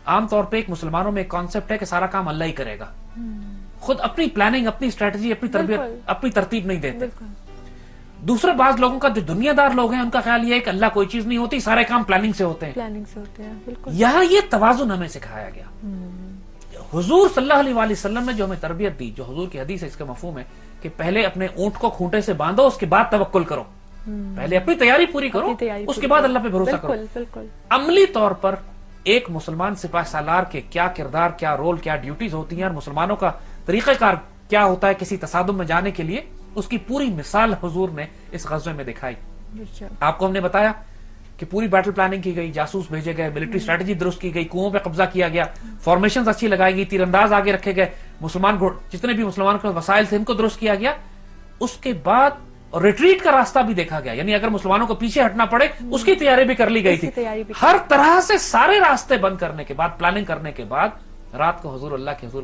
عام طور پہ ایک مسلمانوں میں ایک کانسیپٹ ہے کہ سارا کام اللہ ہی کرے گا، خود اپنی پلاننگ، اپنی اسٹریٹجی، اپنی تربیت، اپنی ترتیب نہیں دیتے۔ دوسرے بعض لوگوں کا، جو دنیا دار لوگ ہیں، ان کا خیال یہ ہے کہ اللہ کوئی چیز نہیں ہوتی، سارے کام پلاننگ سے ہوتے ہیں۔ یہاں یہ توازن ہمیں سکھایا گیا۔ حضور صلی اللہ علیہ وآلہ وسلم نے جو ہمیں تربیت دی، جو حضور کی حدیث ہے، اس کا مفہوم ہے کہ پہلے اپنے اونٹ کو کھونٹے سے باندھو، اس کے بعد توکل کرو، پہلے اپنی تیاری پوری کرو، اس کے بعد اللہ پہ بھروسہ کرو۔ عملی طور پر ایک مسلمان سپاہ سالار کے کیا کردار، کیا رول، کیا ڈیوٹیز ہوتی ہیں، اور مسلمانوں کا طریقہ کار کیا ہوتا ہے کسی تصادم میں جانے کے لیے، اس کی پوری مثال حضور نے اس غزوے میں دکھائی۔ آپ کو ہم نے بتایا کہ پوری بیٹل پلاننگ کی گئی، جاسوس بھیجے گئے، ملٹری اسٹریٹجی درست کی گئی، کنووں پہ قبضہ کیا گیا، فارمیشنز اچھی لگائی گئی، تیر انداز آگے رکھے گئے، جتنے بھی مسلمان کے وسائل تھے ان کو درست کیا گیا۔ اس کے بعد ریٹریٹ کا راستہ بھی دیکھا گیا، یعنی اگر مسلمانوں کو پیچھے ہٹنا پڑے اس کی تیاری بھی کر لی گئی تھی۔ ہر طرح سے سارے راستے بند کرنے کے بعد، پلاننگ کرنے کے بعد، رات کو حضور اللہ کے حضور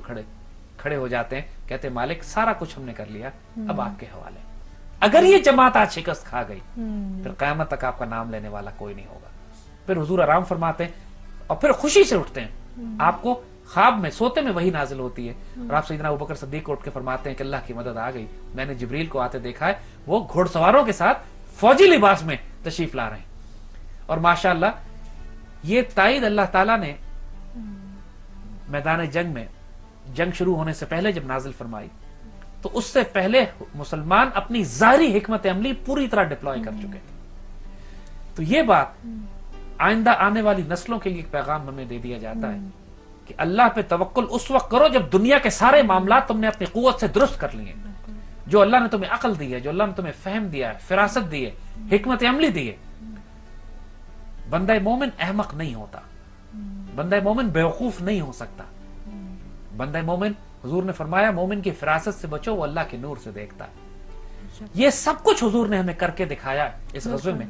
کھڑے ہو جاتے ہیں، کہتے ہیں مالک سارا کچھ ہم نے کر لیا، اب آپ کے حوالے۔ اگر یہ جماعت آج شکست کھا گئی پھر قیامت تک آپ کا نام لینے والا کوئی نہیں ہوگا۔ پھر حضور آرام فرماتے ہیں اور پھر خوشی سے اٹھتے ہیں۔ آپ کو خواب میں، سوتے میں وہی نازل ہوتی ہے، اور آپ سیدنا ابوبکر صدیق کو اٹھ کے فرماتے ہیں کہ اللہ کی مدد آ گئی، میں نے جبریل کو آتے دیکھا ہے، وہ گھوڑ سواروں کے ساتھ فوجی لباس میں تشریف لا رہے ہیں۔ اور ماشاءاللہ یہ تائید اللہ تعالیٰ نے میدان جنگ میں، جنگ شروع ہونے سے پہلے جب نازل فرمائی، تو اس سے پہلے مسلمان اپنی ظاہری حکمت عملی پوری طرح ڈپلوائے کر چکے تھے۔ تو یہ بات آئندہ آنے والی نسلوں کے لیے ایک پیغام ہمیں دے دیا جاتا ہے کہ اللہ پہ توکل اس وقت کرو جب دنیا کے سارے معاملات تم نے اپنی قوت سے درست کر لیے، جو اللہ نے تمہیں عقل دی ہے، جو اللہ نے تمہیں فہم دیا ہے، فراست دی ہے، حکمت عملی دی ہے۔ بندہ مومن احمق نہیں ہوتا، بندہ مومن بیوقوف نہیں ہو سکتا۔ بندہ مومن، حضور نے فرمایا، مومن کی فراست سے بچو، وہ اللہ کے نور سے دیکھتا ہے۔ یہ سب کچھ حضور نے ہمیں کر کے دکھایا اس غزوے میں۔